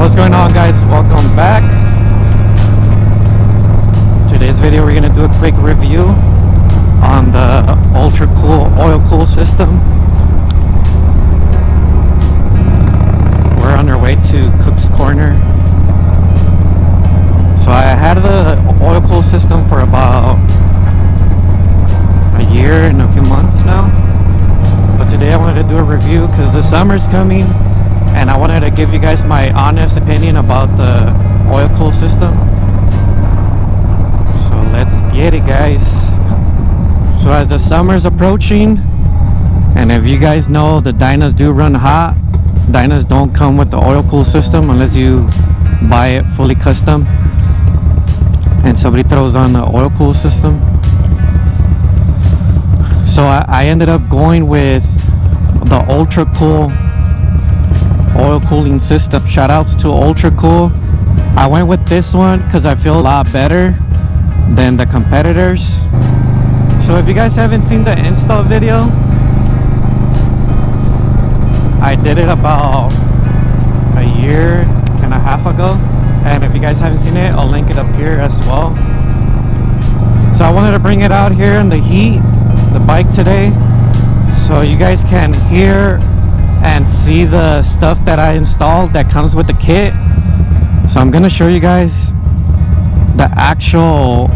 What's going on, guys? Welcome back. Today's video we're gonna do a quick review on the ultra cool oil cool system. We're on our way to Cook's Corner. So I had the oil cool system for about a year and a few months now, but today I wanted to do a review because the summer's coming and I wanted to give you guys my honest opinion about the oil cool system. So let's get it, guys. So as the summer's approaching, and if you guys know, the Dynas do run hot. Dynas don't come with the oil cool system unless you buy it fully custom and somebody throws on the oil cool system. So I ended up going with the ultra cool oil cooling system. Shout outs to ultra cool. I went with this one because I feel a lot better than the competitors. So if you guys haven't seen the install video, I did it about a year and a half ago, and if you guys haven't seen it, I'll link it up here as well. So I wanted to bring it out here in the heat, the bike today, so you guys can hear and see the stuff that I installed that comes with the kit. So I'm gonna show you guys the actual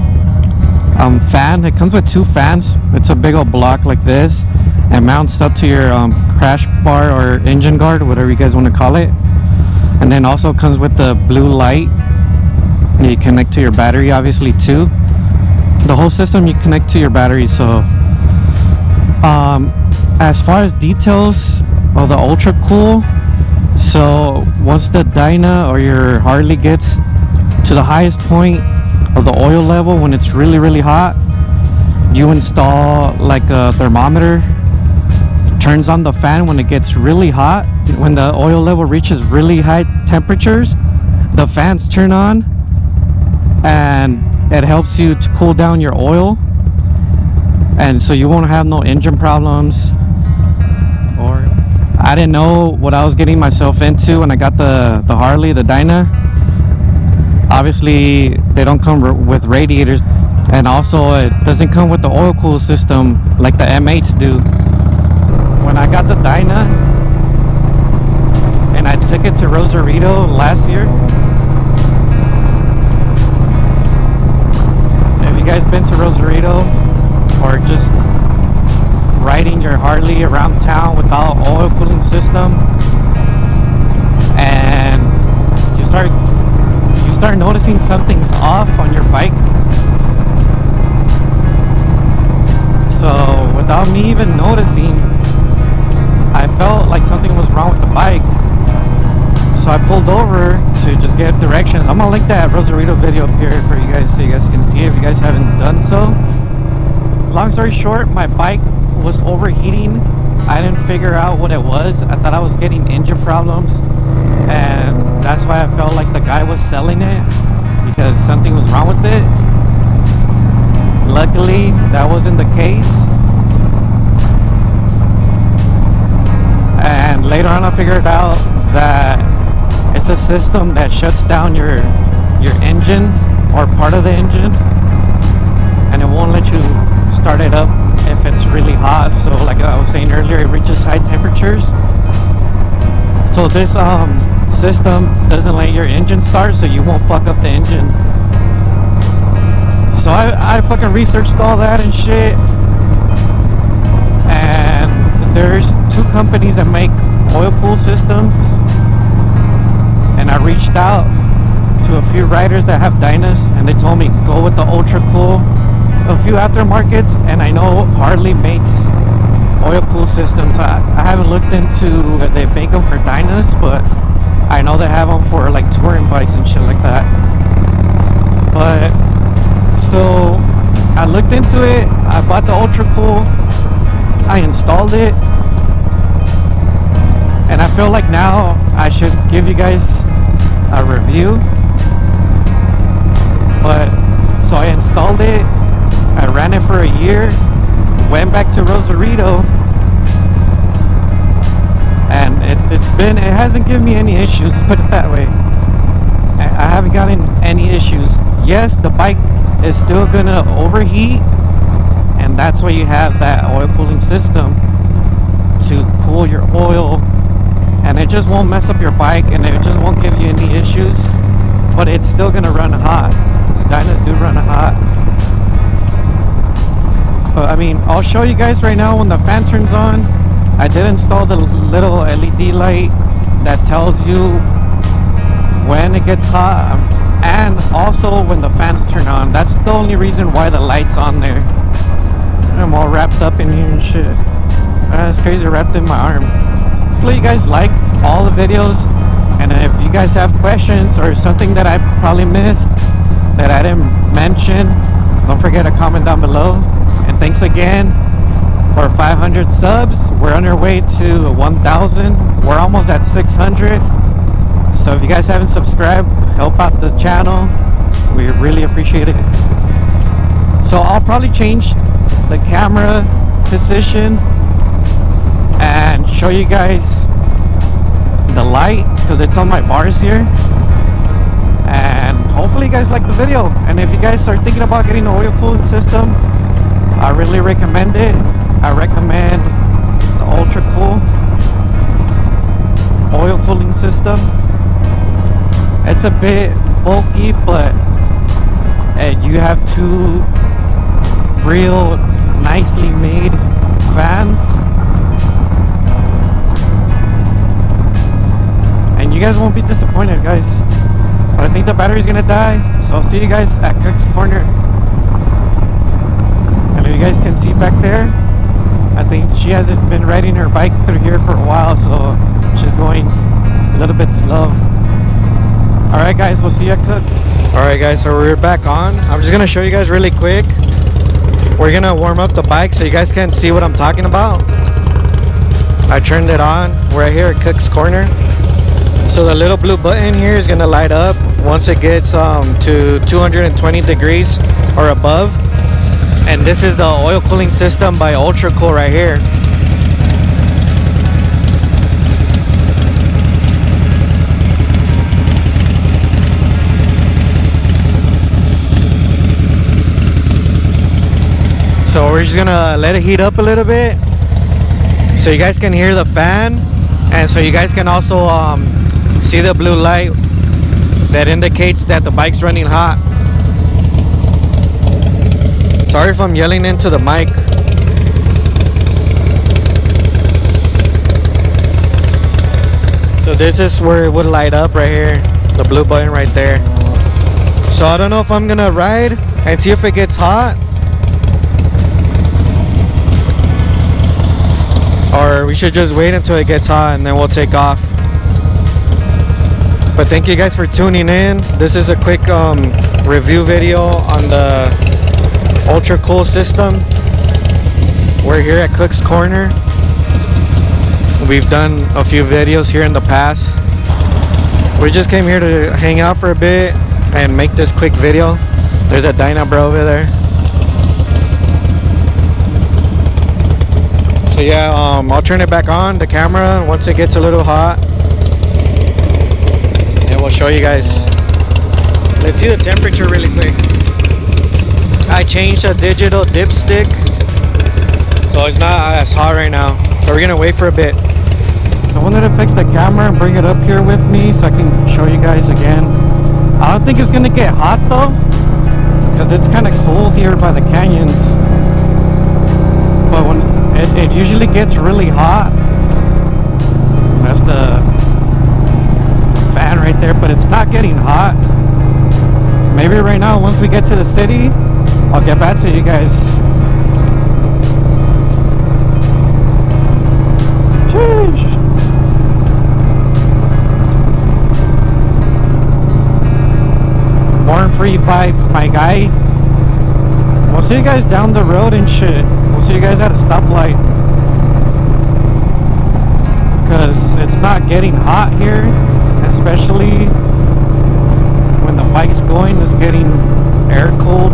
fan. It comes with two fans. It's a big old block like this and mounts up to your crash bar or engine guard, whatever you guys want to call it. And then also comes with the blue light that you connect to your battery, obviously, too. The whole system you connect to your battery. So as far as details of the ultra cool, so once the Dyna or your Harley gets to the highest point of the oil level, when it's really hot, you install like a thermometer. Turns on the fan when it gets really hot. When the oil level reaches really high temperatures, the fans turn on and it helps you to cool down your oil, and so you won't have no engine problems. Or I didn't know what I was getting myself into when I got the Harley, the Dyna. Obviously they don't come with radiators, and also it doesn't come with the oil cool system like the M8s do. When I got the Dyna and I took it to Rosarito last year, have you guys been to Rosarito or just riding your Harley around town without oil cooling system, and you start noticing something's off on your bike? So without me even noticing, I felt like something was wrong with the bike. So I pulled over to just get directions. I'm gonna link that Rosarito video up here for you guys so you guys can see it if you guys haven't done so. Long story short, my bike was overheating. I didn't figure out what it was. I thought I was getting engine problems, and that's why I felt like the guy was selling it, because something was wrong with it. Luckily, that wasn't the case. And later on I figured out that it's a system that shuts down your engine or part of the engine, and it won't let you start it up if it's really hot. So like I was saying earlier, it reaches high temperatures. So this system doesn't let your engine start, so you won't fuck up the engine. So I fucking researched all that and shit, and there's two companies that make oil cool systems, and I reached out to a few riders that have Dynas, and they told me go with the ultra cool. A few aftermarkets, and I know Harley makes oil cool systems. I haven't looked into if they make them for Dynas, but I know they have them for like touring bikes and shit like that. But so I looked into it, I bought the ultra cool, I installed it, and I feel like now I should give you guys a review. But so I installed it, I ran it for a year, went back to Rosarito, and it hasn't given me any issues, let's put it that way. I haven't gotten any issues. Yes, the bike is still gonna overheat, and that's why you have that oil cooling system to cool your oil, and it just won't mess up your bike, and it just won't give you any issues, but it's still gonna run hot. Dynas do run hot. But I mean, I'll show you guys right now when the fan turns on. I did install the little LED light that tells you when it gets hot, and also when the fans turn on. That's the only reason why the light's on there. I'm all wrapped up in here and shit. That's crazy, wrapped in my arm. Hopefully you guys like all the videos, and if you guys have questions or something that I probably missed that I didn't mention, don't forget to comment down below. And thanks again for 500 subs. We're on our way to 1,000. We're almost at 600. So if you guys haven't subscribed, help out the channel. We really appreciate it. So I'll probably change the camera position and show you guys the light, because it's on my bars here. And hopefully you guys like the video. And if you guys are thinking about getting an oil cooling system, I really recommend it. I recommend the Ultra Cool oil cooling system. It's a bit bulky, but you have two real nicely made fans, and you guys won't be disappointed, guys. But I think the battery's gonna die, so I'll see you guys at Cook's Corner. And if you guys can see back there, I think she hasn't been riding her bike through here for a while, so she's going a little bit slow. Alright guys, we'll see you at Cook. Alright guys, so we're back on. I'm just gonna show you guys really quick. We're gonna warm up the bike so you guys can see what I'm talking about. I turned it on. We're here at Cook's Corner. So the little blue button here is gonna light up once it gets to 220 degrees or above. And this is the oil cooling system by Ultra Cool right here. So we're just gonna let it heat up a little bit so you guys can hear the fan, and so you guys can also see the blue light that indicates that the bike's running hot. Sorry if I'm yelling into the mic. So this is where it would light up right here, the blue button right there. So I don't know if I'm gonna ride and see if it gets hot, or we should just wait until it gets hot and then we'll take off. But thank you guys for tuning in. This is a quick review video on the Ultra Cool system. We're here at Cook's Corner. We've done a few videos here in the past. We just came here to hang out for a bit and make this quick video. There's a Dyna bro over there. So yeah, I'll turn it back on, the camera, once it gets a little hot, and we'll show you guys. Let's see the temperature really quick. I changed the digital dipstick, so it's not as hot right now. So we're gonna wait for a bit. So I wanted to fix the camera and bring it up here with me so I can show you guys again. I don't think it's gonna get hot though, because it's kind of cool here by the canyons. But when it usually gets really hot. That's the fan right there, but it's not getting hot. Maybe right now, once we get to the city, I'll get back to you guys. Sheesh. More free vibes, my guy. We'll see you guys down the road and shit. We'll see you guys at a stoplight, because it's not getting hot here, especially when the bike's going. It's getting air cooled,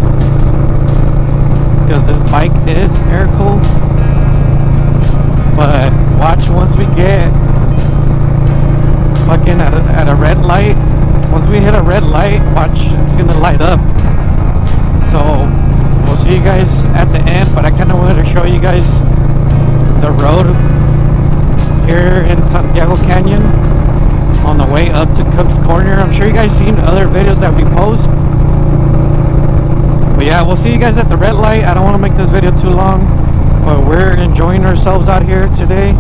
because this bike is air cooled. But watch, once we get fucking at a red light, once we hit a red light, watch, it's gonna light up. So we'll see you guys at the end, but I kind of wanted to show you guys the road here in Santiago Canyon on the way up to Cook's Corner. I'm sure you guys seen other videos that we post, but yeah, we'll see you guys at the red light. I don't want to make this video too long, but we're enjoying ourselves out here today.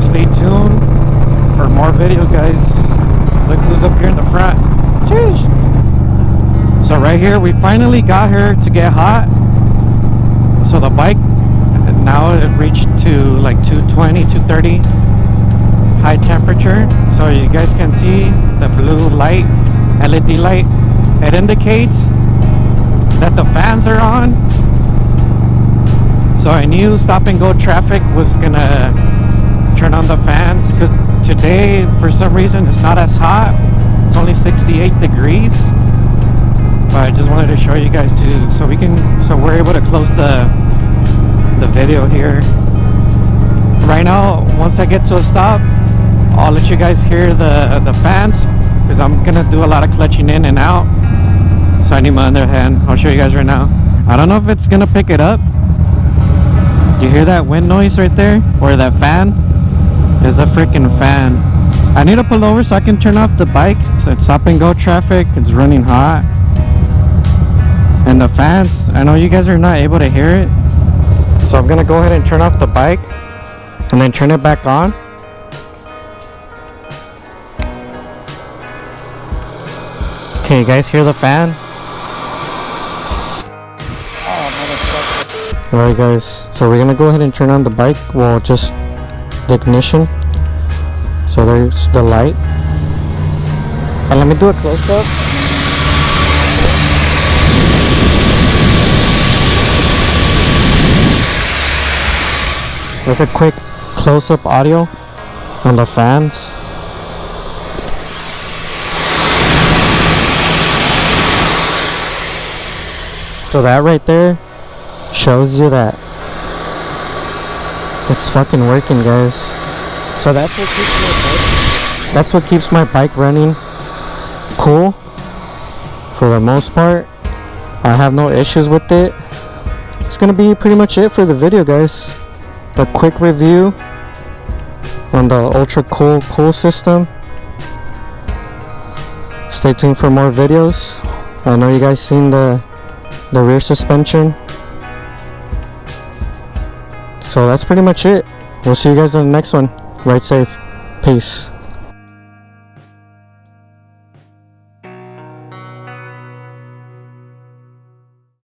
Stay tuned for more video, guys. Look who's up here in the front. Jeez. So right here, we finally got her to get hot. So the bike, now it reached to like 220, 230 high temperature. So you guys can see the blue light, LED light. It indicates that the fans are on. So I knew stop and go traffic was gonna turn on the fans, because today for some reason it's not as hot. It's only 68 degrees. But I just wanted to show you guys too, so we're able to close the video here. Right now, once I get to a stop, I'll let you guys hear the fans, because I'm gonna do a lot of clutching in and out. So I need my other hand. I'll show you guys right now. I don't know if it's gonna pick it up. Do you hear that wind noise right there? Or that fan? It's a freaking fan. I need to pull over so I can turn off the bike. It's stop and go traffic. It's running hot. And the fans, I know you guys are not able to hear it. So I'm gonna go ahead and turn off the bike and then turn it back on. Okay, you guys hear the fan? Alright guys, so we're gonna go ahead and turn on the bike. Well, just the ignition. So there's the light. And let me do a close up. There's a quick close up audio on the fans. So that right there shows you that it's fucking working, guys. So that's what keeps my bike running cool for the most part. I have no issues with it. It's gonna be pretty much it for the video, guys. A quick review on the ultra cool system. Stay tuned for more videos. I know you guys seen the rear suspension. So that's pretty much it. We'll see you guys on the next one. Ride safe. Peace.